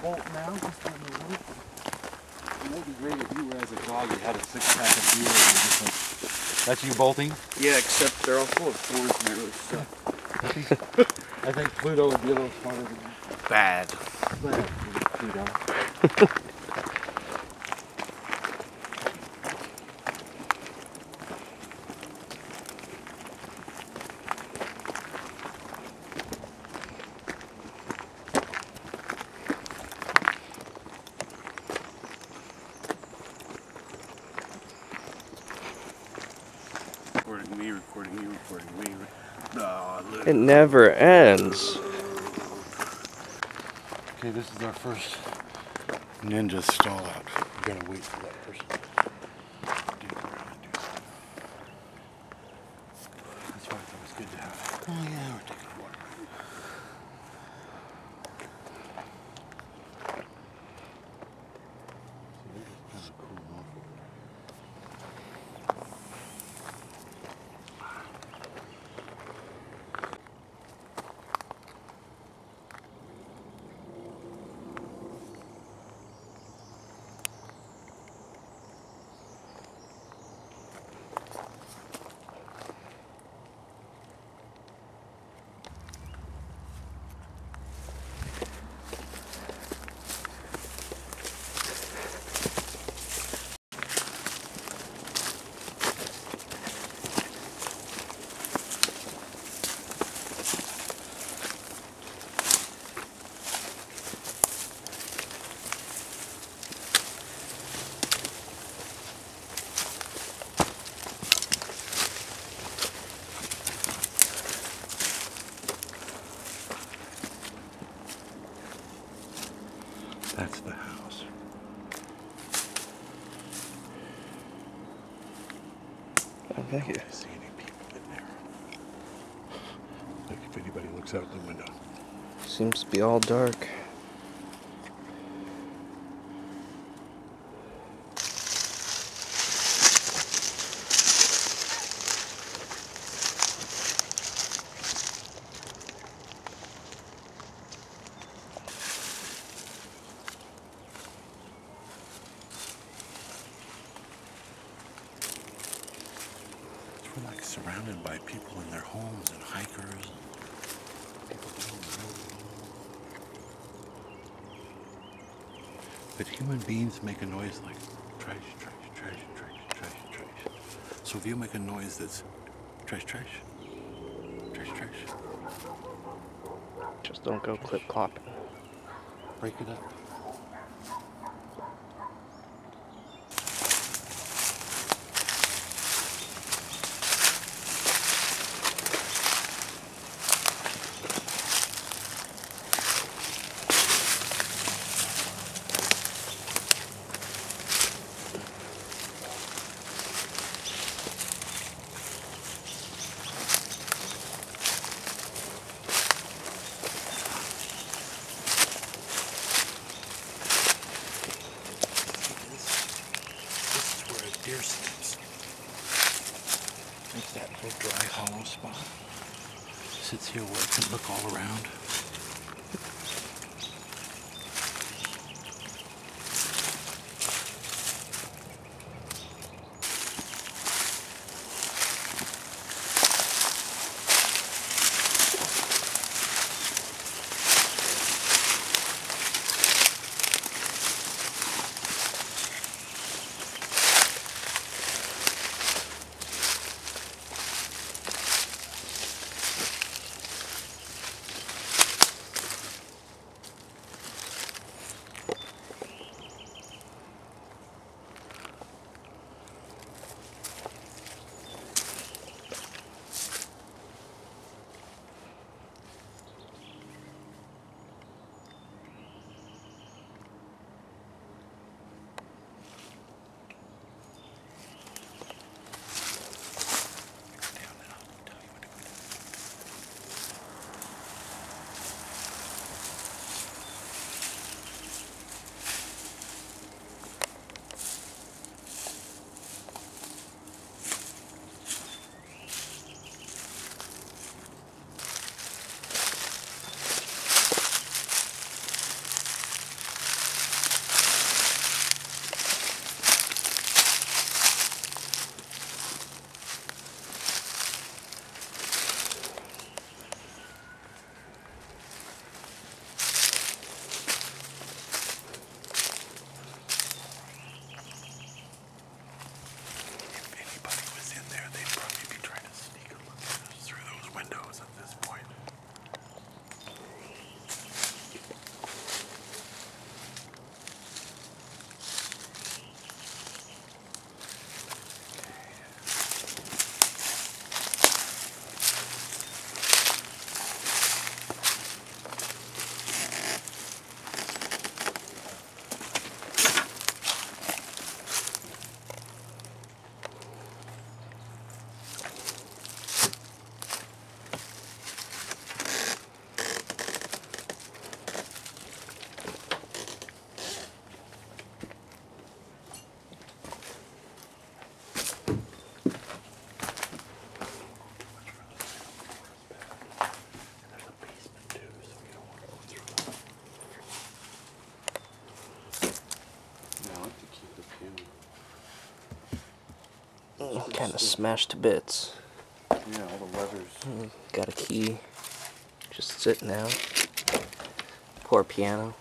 bolt now, just on the roof. It would be great if you were as a dog, you had a 6-pack of beer and you're just like, that's you bolting? Yeah, except they're all full of thorns and they really suck. I think Pluto would be a little smarter than you. Bad. Bad, Pluto. Recording me, recording you, recording me. Oh, It never ends. Okay, this is our first ninja stall out. We're gonna wait for that person. That's why I thought it was good to have. Oh yeah, we're taking a water. So they're just kind of cooling off over there. That's the house. I think it. I see any people in there. Like if anybody looks out the window. Seems to be all dark. We're like surrounded by people in their homes and hikers. People down the road. But human beings make a noise like trash, trash, trash, trash, trash, trash. So if you make a noise that's trash, trash, trash, trash, Just don't go clip clopping. break it up. Deer sleeps. There's that little dry hollow spot. Sits here where it can look all around. kind of smashed to bits. Yeah, all the levers. Got a key. Just sitting out. Poor piano.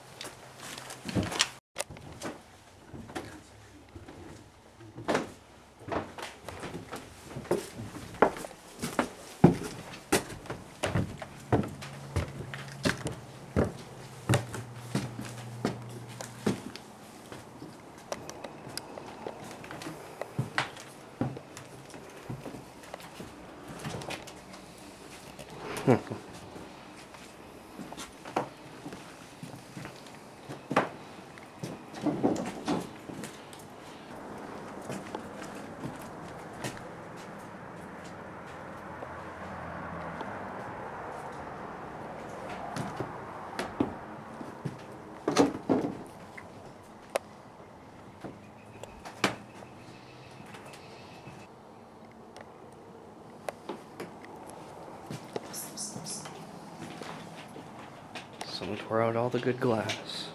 Someone tore out all the good glass.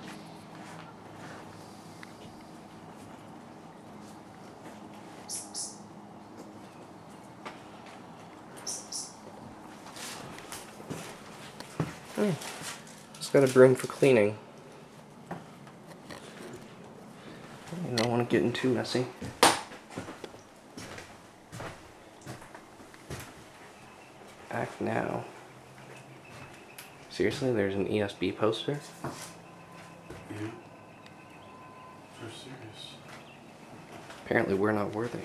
Just got a broom for cleaning. You don't want to get in too messy. Act now. Seriously, there's an ESB poster? Yeah. For serious. Apparently we're not worthy.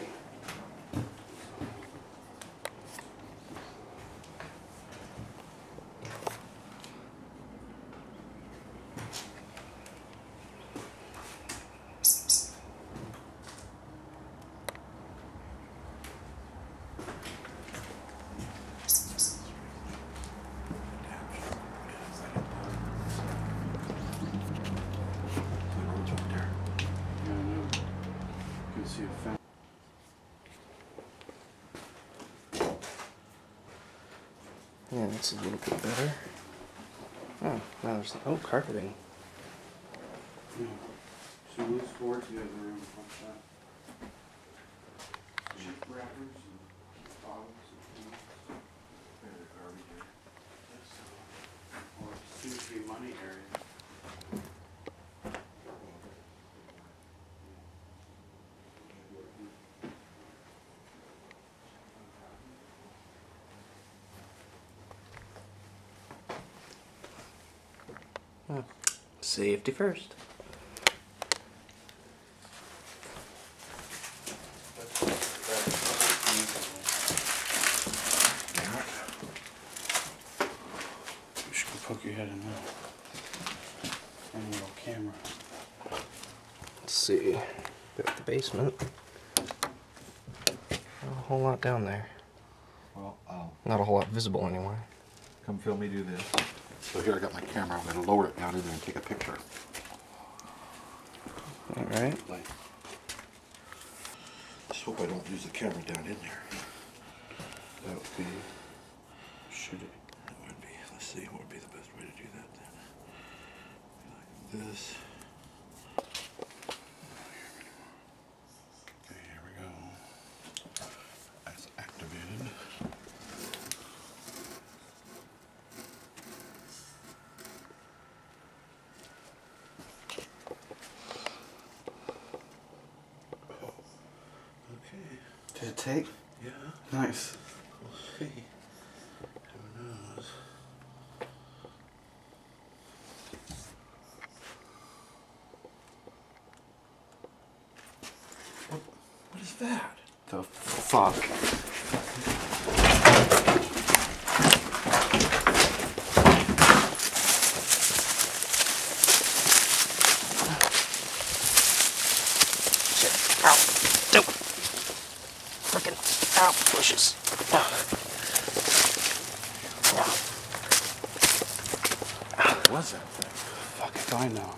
See a fence. Yeah, that's a little bit better. Oh, now there's carpeting. Yeah. So loose boards, you have the room to punch that. Chip wrappers and bottles and things. There's a garbage area. Or seems to be money area. Safety first. You should go poke your head in there. And a little camera. Let's see. Got the basement. Not a whole lot down there. Well, I'll Not a whole lot visible anyway. come film me do this. So here I got my camera. I'm going to lower it down in there and take a picture. Alright. Just hope I don't use the camera down in there. That would be... Should it? That would be... Let's see. What would be the best way to do that then? Like this. Okay, here we go. That's activated. Did it take? Yeah. Nice. We'll see. Who knows? What is that? The fuck? Shit. Ow. Nope. Frickin' ow. Bushes. What was that thing? Fuck if I know.